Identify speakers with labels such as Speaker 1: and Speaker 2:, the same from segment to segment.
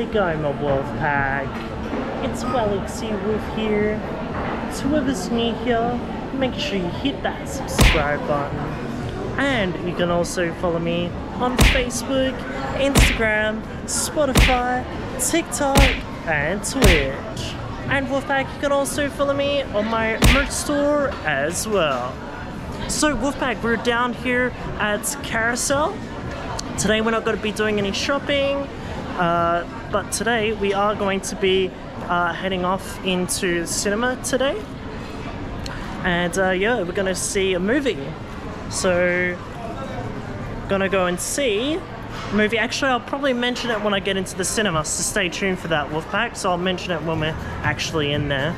Speaker 1: it going, my Wolfpack? It's Galaxy Wolf here. So whoever's new here, make sure you hit that subscribe button. And you can also follow me on Facebook, Instagram, Spotify, TikTok, and Twitch. And Wolfpack, you can also follow me on my merch store as well. So Wolfpack, we're down here at Carousel. Today we're not going to be doing any shopping, but today we are going to be heading off into the cinema today. And yeah, we're going to see a movie. So, gonna go and see a movie. Actually, I'll probably mention it when I get into the cinema, so stay tuned for that, Wolfpack. So I'll mention it when we're actually in there.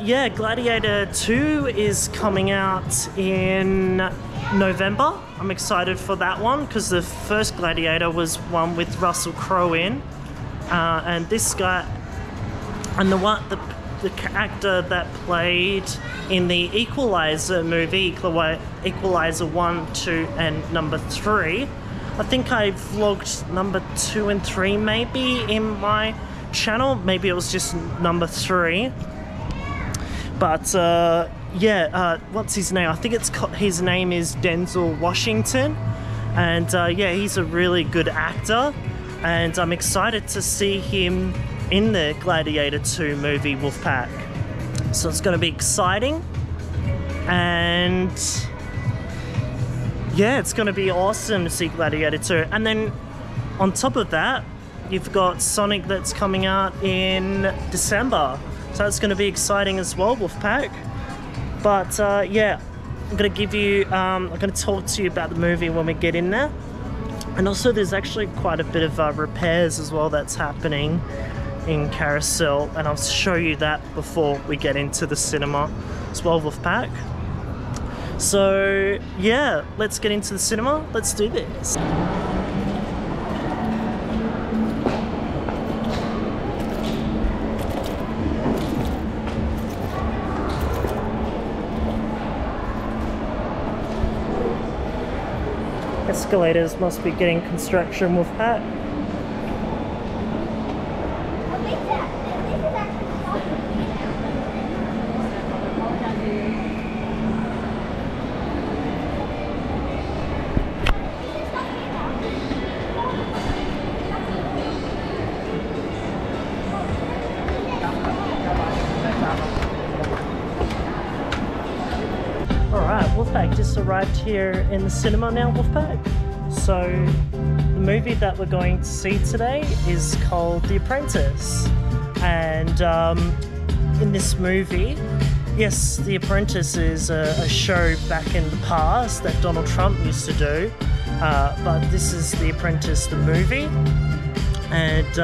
Speaker 1: Yeah, Gladiator 2 is coming out in November. I'm excited for that one because the first Gladiator was one with Russell Crowe in, and this guy, and the actor that played in the Equalizer movie, Equalizer 1, 2, and number 3. I think I vlogged number 2 and 3 maybe in my channel. Maybe it was just number 3. But yeah, what's his name? I think his name is Denzel Washington. And yeah, he's a really good actor. And I'm excited to see him in the Gladiator 2 movie, Wolfpack. So it's going to be exciting, and yeah, it's going to be awesome to see Gladiator 2. And then on top of that, you've got Sonic that's coming out in December, so it's going to be exciting as well, Wolfpack. But yeah, I'm going to give you, I'm going to talk to you about the movie when we get in there. And also there's actually quite a bit of repairs as well that's happening in Carousel, and I'll show you that before we get into the cinema as well, Wolfpack. So yeah, let's get into the cinema. Let's do this. Escalators must be getting construction, Wolfpack. Alright, Wolfpack just arrived here in the cinema now, Wolfpack. So, the movie that we're going to see today is called The Apprentice. And in this movie, yes, The Apprentice is a show back in the past that Donald Trump used to do. But this is The Apprentice, the movie. And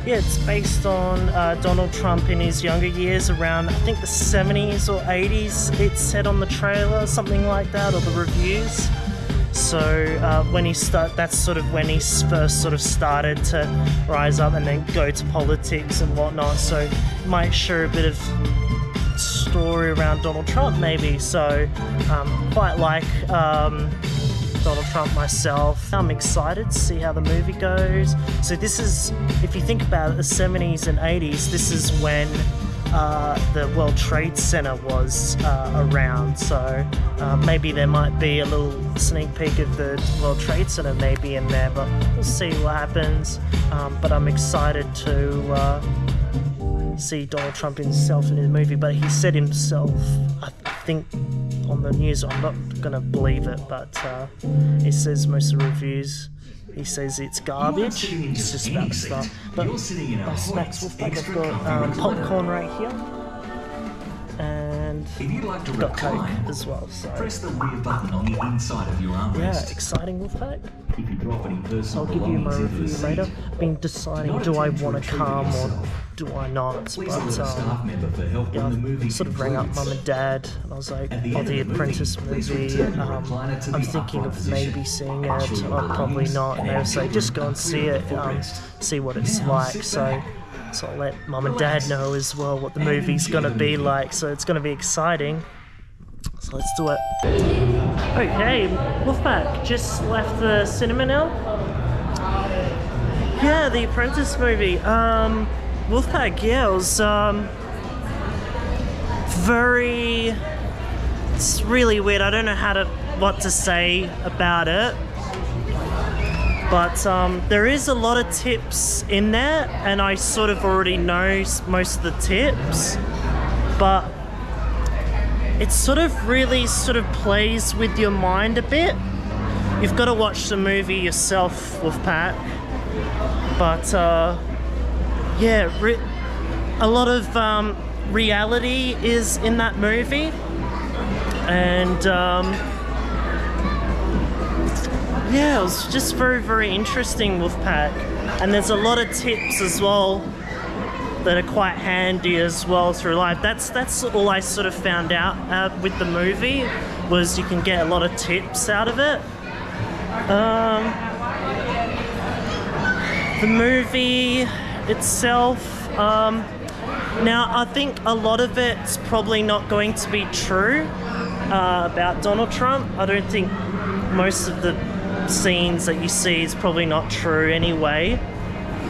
Speaker 1: yeah, it's based on Donald Trump in his younger years, around I think the 70s or 80s. It's said on the trailer, something like that, or the reviews. So when that's sort of when he first sort of started to rise up and then go to politics and whatnot. So it might show a bit of story around Donald Trump maybe. So quite like Donald Trump myself. I'm excited to see how the movie goes. So this is, if you think about it, the 70s and 80s, this is when the World Trade Center was around. So maybe there might be a little sneak peek of the World Trade Center maybe in there, but we'll see what happens. But I'm excited to see Donald Trump himself in his movie. But he said himself, I think on the news, I'm not gonna believe it, but he says most of the reviews, he says it's garbage. It's just about to start. But my snacks, Wolfpack, I've got popcorn right here, and I've got Coke as well. So
Speaker 2: press the rear button on the inside of your armrest.
Speaker 1: yeah, exciting, Wolfpack.
Speaker 2: If you drop any personal
Speaker 1: I'll give you my
Speaker 2: belongings into the
Speaker 1: review
Speaker 2: seat,
Speaker 1: later. I've been deciding, do I want to come or do I not?
Speaker 2: please
Speaker 1: But
Speaker 2: alert a staff member for help
Speaker 1: yeah,
Speaker 2: when the movie
Speaker 1: I sort of rang up
Speaker 2: concludes.
Speaker 1: Mum and Dad, and I was like,
Speaker 2: At the
Speaker 1: oh,
Speaker 2: end
Speaker 1: the
Speaker 2: of the
Speaker 1: Apprentice
Speaker 2: movie, please
Speaker 1: movie,
Speaker 2: return your recliner to the
Speaker 1: I'm thinking
Speaker 2: upright
Speaker 1: of
Speaker 2: position.
Speaker 1: maybe seeing it,
Speaker 2: Ensure your
Speaker 1: or probably
Speaker 2: belongings
Speaker 1: not. And they were
Speaker 2: and
Speaker 1: saying, just go and see it, see what it's
Speaker 2: Now,
Speaker 1: like.
Speaker 2: sit
Speaker 1: So
Speaker 2: back.
Speaker 1: So I'll let Mum and Dad know as well what the movie's gonna be like, so it's gonna be exciting. So let's do it. Okay, Wolfpack, just left the cinema now. Yeah, the Apprentice movie. Wolfpack, yeah, it was very... It's really weird. I don't know what to say about it. But there is a lot of tips in there, and I sort of already know most of the tips. But it sort of really sort of plays with your mind a bit. You've got to watch the movie yourself, Wolfpack. But yeah, a lot of reality is in that movie, and yeah, it was just very, very interesting, Wolfpack. And there's a lot of tips as well that are quite handy as well through life. That's all I sort of found out with the movie, was you can get a lot of tips out of it. The movie itself, now I think a lot of it's probably not going to be true about Donald Trump. I don't think most of the scenes that you see is probably not true anyway.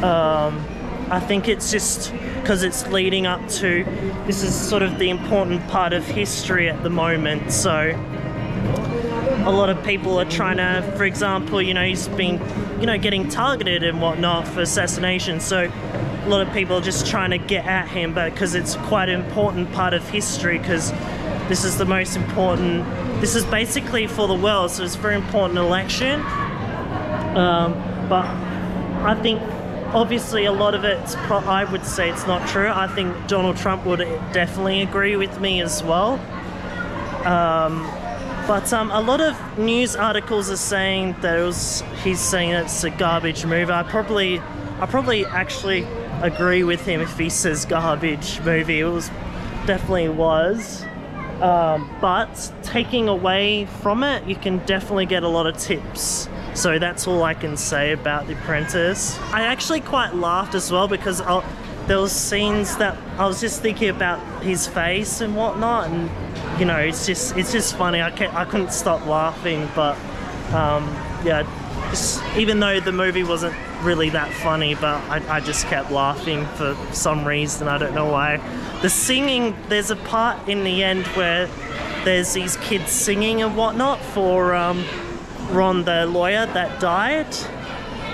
Speaker 1: I think it's just because it's leading up to, this is sort of the important part of history at the moment, so a lot of people are trying to, for example, you know, he's been, you know, getting targeted and whatnot for assassination, so a lot of people are just trying to get at him, but because it's quite an important part of history, because this is the most important, this is basically for the world, so it's a very important election. But I think obviously a lot of it's, I would say it's not true. I think Donald Trump would definitely agree with me as well. But a lot of news articles are saying that he's saying it's a garbage movie. I probably actually agree with him if he says garbage movie. It definitely was. But taking away from it, you can definitely get a lot of tips. So that's all I can say about The Apprentice. I actually quite laughed as well, because there was scenes that I was just thinking about his face and whatnot, and you know, it's just funny. I couldn't stop laughing, but yeah, even though the movie wasn't really that funny, but I just kept laughing for some reason. I don't know why. The singing, there's a part in the end where there's these kids singing and whatnot for Ron, the lawyer that died,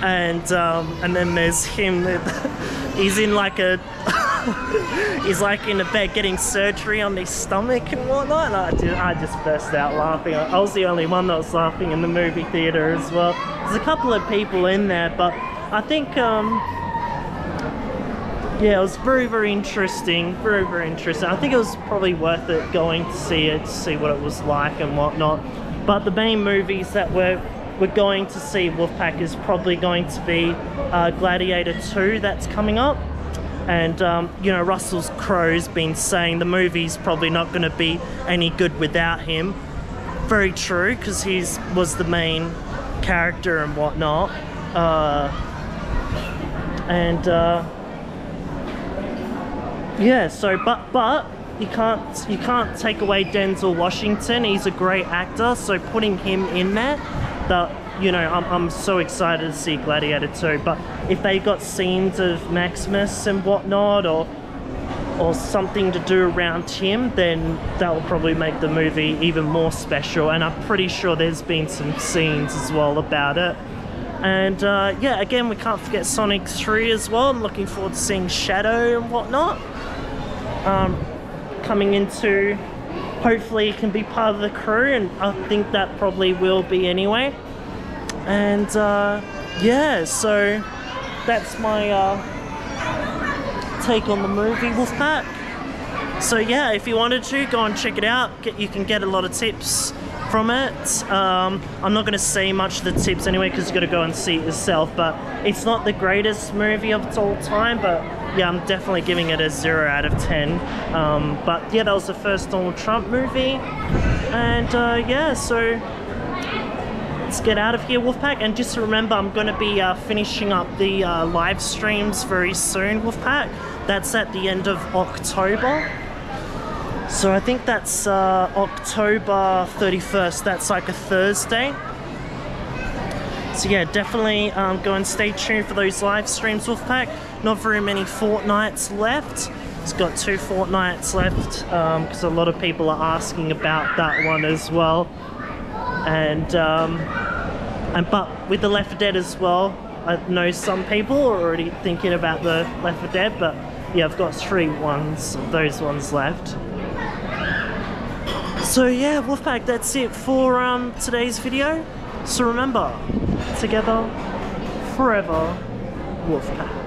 Speaker 1: and then there's him. He's in like a he's like in a bed getting surgery on his stomach and whatnot, and I just burst out laughing. I was the only one that was laughing in the movie theater as well. There's a couple of people in there, but I think yeah, it was very, very interesting. Very, very interesting. I think it was probably worth it going to see it, to see what it was like and whatnot. But the main movies that we're going to see, Wolfpack, is probably going to be Gladiator 2 that's coming up. And, you know, Russell Crowe's been saying the movie's probably not going to be any good without him. Very true, because he was the main character and whatnot. Yeah, so, but you can't take away Denzel Washington. He's a great actor, so putting him in there, you know, I'm so excited to see Gladiator 2. But if they got scenes of Maximus and whatnot, or something to do around him, then that will probably make the movie even more special. And I'm pretty sure there's been some scenes as well about it. And yeah, again, we can't forget Sonic 3 as well. I'm looking forward to seeing Shadow and whatnot. Coming into, hopefully it can be part of the crew, and I think that probably will be anyway. And yeah, so that's my take on the movie Wolfpack. So yeah, if you wanted to, go and check it out. You can get a lot of tips from it. I'm not going to say much of the tips anyway, because you've got to go and see it yourself, but it's not the greatest movie of all time, but yeah, I'm definitely giving it a 0 out of 10. But yeah, that was the first Donald Trump movie. And yeah, so let's get out of here, Wolfpack. And just remember, I'm going to be finishing up the live streams very soon, Wolfpack. That's at the end of October. So I think that's October 31st. That's like a Thursday. So yeah, definitely go and stay tuned for those live streams, Wolfpack. Not very many fortnights left. It's got 2 fortnights left because a lot of people are asking about that one as well. And but with the Left 4 Dead as well, I know some people are already thinking about the Left 4 Dead, but yeah, I've got 3 ones of those ones left. So yeah, Wolfpack, that's it for today's video. So remember, together, forever, Wolfpack.